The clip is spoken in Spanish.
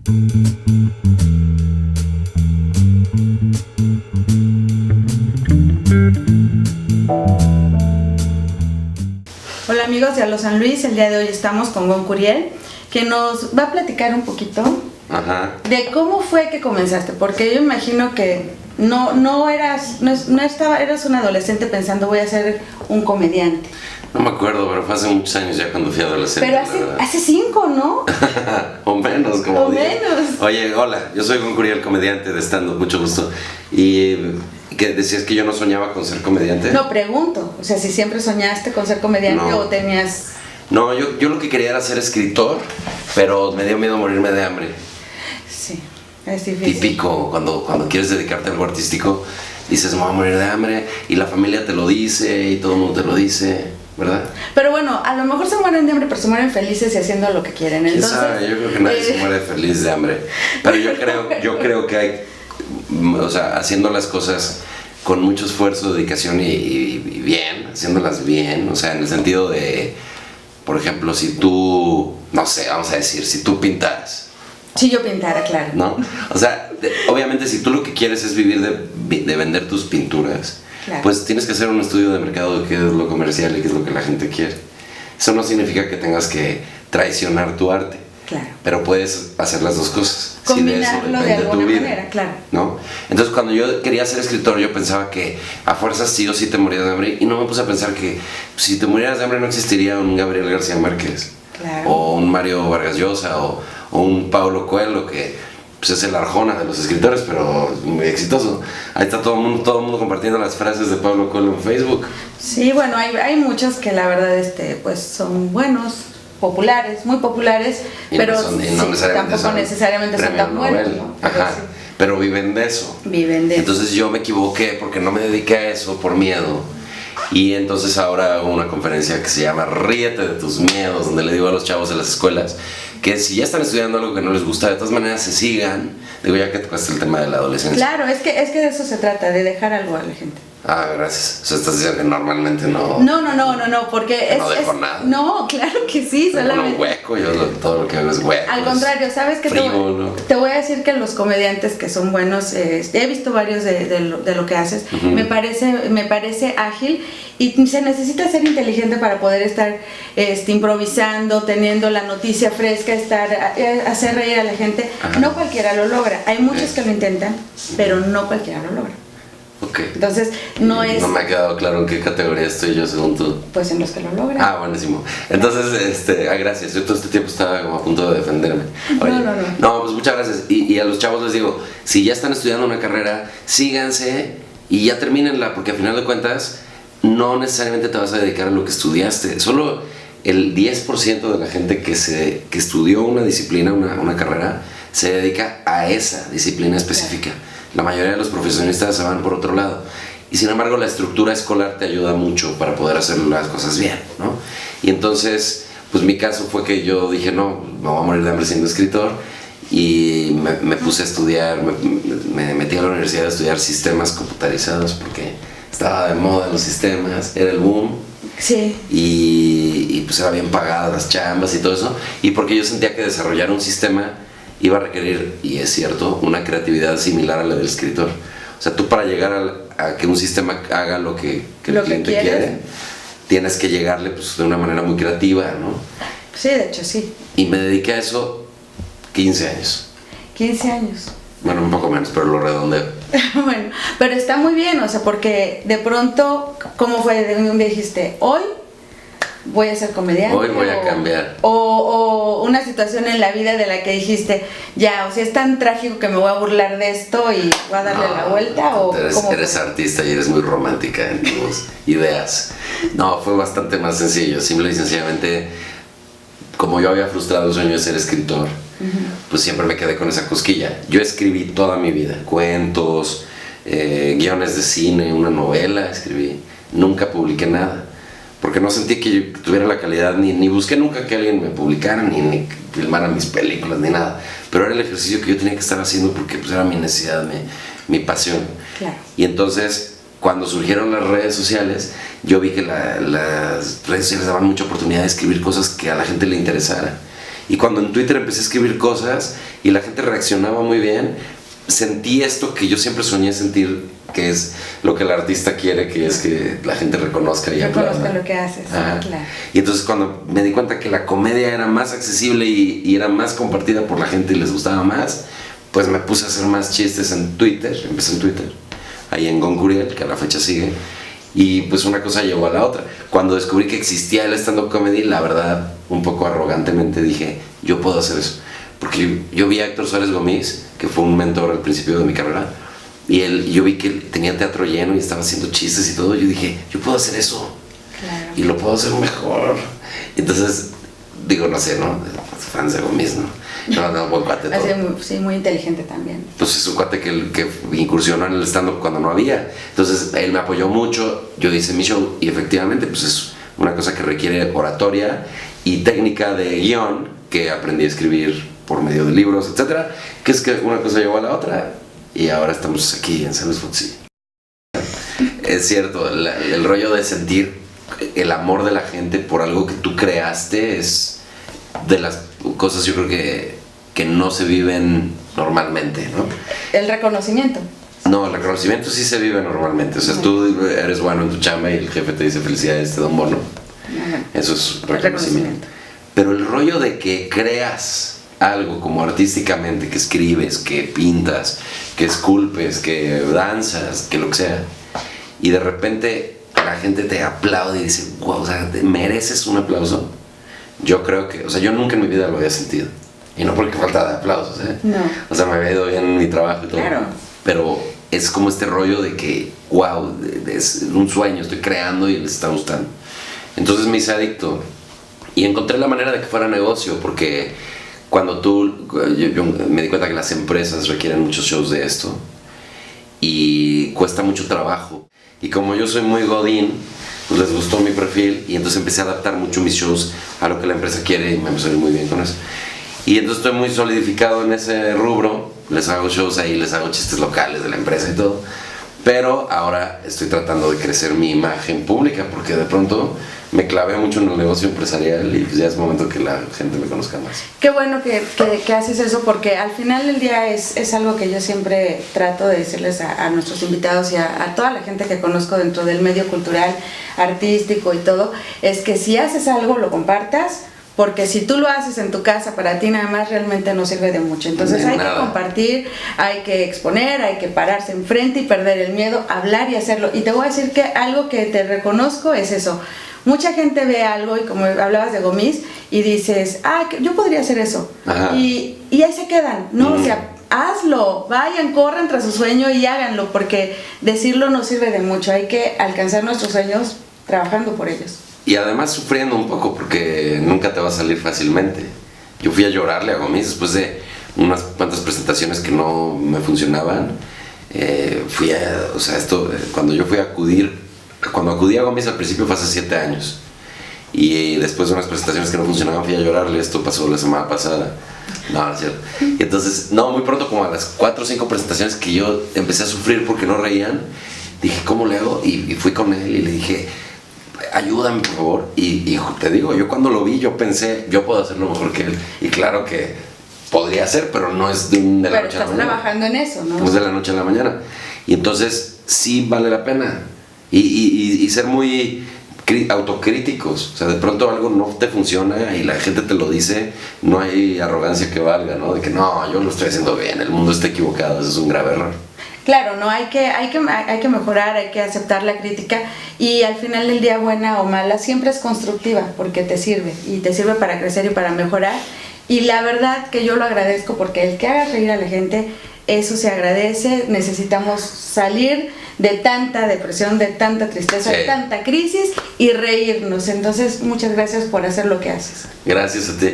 Hola amigos de A Los San Luis, el día de hoy estamos con Gon Curiel, que nos va a platicar un poquito de cómo fue que comenzaste, porque yo imagino que eras un adolescente pensando voy a ser un comediante. No me acuerdo, pero fue hace muchos años ya cuando fui adolescente. Pero hace 5, ¿no? O menos, como o 10. menos. Oye, hola, yo soy Gon Curiel, comediante de stand-up, mucho gusto. Y que decías que yo no soñaba con ser comediante. No, pregunto, o sea, si siempre soñaste con ser comediante No. o tenías... No, yo lo que quería era ser escritor, pero me dio miedo morirme de hambre. Sí, es difícil. Típico, cuando quieres dedicarte a algo artístico, dices, me voy a morir de hambre, y la familia te lo dice, y todo el mundo te lo dice, ¿verdad? Pero bueno, a lo mejor se mueren de hambre, pero se mueren felices y haciendo lo que quieren. ¿Quién Entonces, sabe? Yo creo que nadie se muere feliz de hambre. Pero yo creo que hay, o sea, haciendo las cosas con mucho esfuerzo, dedicación y bien, haciéndolas bien, o sea, en el sentido de, por ejemplo, si tú, no sé, vamos a decir, si tú pintaras. Si yo pintara, claro. ¿No? O sea, obviamente si tú lo que quieres es vivir de vender tus pinturas, claro, pues tienes que hacer un estudio de mercado de qué es lo comercial y qué es lo que la gente quiere. Eso no significa que tengas que traicionar tu arte. Claro. Pero puedes hacer las dos cosas. Combinarlo si de eso alguna manera, claro. ¿No? Entonces cuando yo quería ser escritor, yo pensaba que a fuerzas sí o sí te morías de hambre, y no me puse a pensar que si te murieras de hambre no existiría un Gabriel García Márquez, claro, o un Mario Vargas Llosa, o un Paulo Coelho, que pues, es el Arjona de los escritores, pero muy exitoso. Ahí está todo el mundo compartiendo las frases de Paulo Coelho en Facebook. Sí, bueno, hay muchos que la verdad pues son buenos, populares, muy populares, pero tampoco necesariamente son tan buenos, ¿no? Pero viven de eso. Viven de eso. Entonces yo me equivoqué porque no me dediqué a eso por miedo. Y entonces ahora hago una conferencia que se llama Ríete de tus miedos, donde le digo a los chavos de las escuelas que si ya están estudiando algo que no les gusta, de todas maneras se sigan. Digo, ya que tocaste el tema de la adolescencia. Claro, es que de eso se trata, de dejar algo a la gente. Ah, gracias. O sea, estás diciendo que normalmente no... No, porque no dejo nada. No, claro que sí, solamente... No, hueco, todo lo que hago es hueco. Al contrario, ¿sabes qué? Te voy a decir que los comediantes que son buenos, he visto varios de lo que haces, me parece ágil, y se necesita ser inteligente para poder estar improvisando, teniendo la noticia fresca, hacer reír a la gente. Ajá. No cualquiera lo logra. Hay muchos que lo intentan, pero no cualquiera lo logra. Okay. Entonces, no me ha quedado claro en qué categoría estoy yo según tú. Pues en los que lo logran. Ah, buenísimo. Entonces, gracias. Yo todo este tiempo estaba como a punto de defenderme. Oye, no, pues muchas gracias. Y a los chavos les digo, si ya están estudiando una carrera, síganse y ya termínenla, porque al final de cuentas no necesariamente te vas a dedicar a lo que estudiaste. Solo el 10% de la gente que estudió una disciplina, una carrera, se dedica a esa disciplina específica. Claro. La mayoría de los profesionistas se van por otro lado. Y sin embargo, la estructura escolar te ayuda mucho para poder hacer las cosas bien, ¿no? Y entonces, pues mi caso fue que yo dije, no, me voy a morir de hambre siendo escritor. Y me puse a estudiar, me metí a la universidad a estudiar sistemas computarizados porque estaba de moda los sistemas, era el boom. Sí. Y pues era bien pagadas las chambas y todo eso. Y porque yo sentía que desarrollar un sistema iba a requerir, y es cierto, una creatividad similar a la del escritor. O sea, tú para llegar a que un sistema haga lo que el cliente quiere, tienes que llegarle pues, de una manera muy creativa, ¿no? Sí, de hecho, sí. Y me dediqué a eso 15 años. 15 años. Bueno, un poco menos, pero lo redondeo. Bueno, pero está muy bien, o sea, porque de pronto, ¿cómo fue? De un día dijiste, hoy voy a ser comediante. Hoy voy a cambiar. O una situación en la vida de la que dijiste, ya, o sea, es tan trágico que me voy a burlar de esto y voy a darle la vuelta. ¿O eres artista y eres muy romántica en tus ideas. No, fue bastante más sencillo. Simple y sencillamente, como yo había frustrado el sueño de ser escritor, pues siempre me quedé con esa cosquilla. Yo escribí toda mi vida, cuentos, guiones de cine, una novela escribí. Nunca publiqué nada, porque no sentí que yo tuviera la calidad, ni busqué nunca que alguien me publicara, ni filmara mis películas, ni nada. Pero era el ejercicio que yo tenía que estar haciendo porque pues, era mi necesidad, mi pasión. Claro. Y entonces, cuando surgieron las redes sociales, yo vi que las redes sociales daban mucha oportunidad de escribir cosas que a la gente le interesara. Y cuando en Twitter empecé a escribir cosas y la gente reaccionaba muy bien, sentí esto que yo siempre soñé sentir, que es lo que el artista quiere, que es que la gente reconozca y reconozca lo que haces. Claro. Y entonces cuando me di cuenta que la comedia era más accesible y era más compartida por la gente y les gustaba más, pues me puse a hacer más chistes en Twitter. Empecé en Twitter, ahí en Goncuriel, que a la fecha sigue, y pues una cosa llevó a la otra. Cuando descubrí que existía el stand-up comedy, la verdad, un poco arrogantemente dije, yo puedo hacer eso. Porque yo vi a Héctor Suárez Gómez, que fue un mentor al principio de mi carrera, y yo vi que tenía teatro lleno y estaba haciendo chistes y todo. Yo dije, yo puedo hacer eso. Claro. Y lo puedo hacer mejor. Entonces, digo, no sé, ¿no? Fans de Gómez, ¿no? No, buen cuate todo. Sí, muy inteligente también. Pues es un cuate que incursionó en el stand-up cuando no había. Entonces, él me apoyó mucho, yo hice mi show y efectivamente, pues es una cosa que requiere oratoria y técnica de guión que aprendí a escribir por medio de libros, etcétera, que es que una cosa llevó a la otra y ahora estamos aquí en San Luis Potosí. Es cierto, el rollo de sentir el amor de la gente por algo que tú creaste es de las cosas yo creo que no se viven normalmente, ¿no? El reconocimiento. No, el reconocimiento sí se vive normalmente, o sea, tú eres bueno en tu chamba y el jefe te dice felicidades, te da un bono. Eso es reconocimiento. Pero el rollo de que creas algo como artísticamente, que escribes, que pintas, que esculpes, que danzas, que lo que sea, y de repente la gente te aplaude y dice, wow, o sea, ¿te mereces un aplauso? Yo creo que, o sea, yo nunca en mi vida lo había sentido. Y no porque falta de aplausos, ¿eh? No. O sea, me había ido bien en mi trabajo y todo. Claro. Pero es como este rollo de que, wow, es un sueño, estoy creando y les está gustando. Entonces me hice adicto. Y encontré la manera de que fuera negocio, porque cuando yo me di cuenta que las empresas requieren muchos shows de esto y cuesta mucho trabajo. Y como yo soy muy godín, pues les gustó mi perfil y entonces empecé a adaptar mucho mis shows a lo que la empresa quiere y me empezó a ir muy bien con eso. Y entonces estoy muy solidificado en ese rubro, les hago shows ahí, les hago chistes locales de la empresa y todo. Pero ahora estoy tratando de crecer mi imagen pública porque de pronto me clavé mucho en el negocio empresarial y pues ya es momento que la gente me conozca más. Qué bueno que haces eso porque al final del día es algo que yo siempre trato de decirles a nuestros invitados y a toda la gente que conozco dentro del medio cultural, artístico y todo, es que si haces algo lo compartas. Porque si tú lo haces en tu casa para ti nada más realmente no sirve de mucho. Entonces hay que compartir, hay que exponer, hay que pararse enfrente y perder el miedo, hablar y hacerlo. Y te voy a decir que algo que te reconozco es eso. Mucha gente ve algo y como hablabas de Gómez y dices, yo podría hacer eso. Y ahí se quedan, ¿no? O sea, hazlo, vayan, corran tras su sueño y háganlo porque decirlo no sirve de mucho. Hay que alcanzar nuestros sueños trabajando por ellos. Y además sufriendo un poco porque nunca te va a salir fácilmente. Yo fui a llorarle a Gómez después de unas cuantas presentaciones que no me funcionaban. Cuando yo fui a cuando acudí a Gómez al principio fue hace 7 años. Y después de unas presentaciones que no funcionaban fui a llorarle. Esto pasó la semana pasada. No es cierto. Y entonces, muy pronto, como a las 4 o 5 presentaciones que yo empecé a sufrir porque no reían, dije, ¿cómo le hago? Y fui con él y le dije, ayúdame por favor. Y te digo, yo cuando lo vi yo pensé, yo puedo hacerlo mejor que él. Y claro que podría ser, pero no es de la noche a la mañana. Pero estás trabajando en eso, ¿no? No es de la noche a la mañana. Y entonces sí vale la pena. Y ser muy autocríticos. O sea, de pronto algo no te funciona y la gente te lo dice, no hay arrogancia que valga, ¿no? De que no, yo lo estoy haciendo bien, el mundo está equivocado, eso es un grave error. Claro, no, hay que mejorar, hay que aceptar la crítica y al final del día, buena o mala, siempre es constructiva porque te sirve y te sirve para crecer y para mejorar. Y la verdad que yo lo agradezco porque el que haga reír a la gente, eso se agradece. Necesitamos salir de tanta depresión, de tanta tristeza, de tanta crisis y reírnos. Entonces, muchas gracias por hacer lo que haces. Gracias a ti.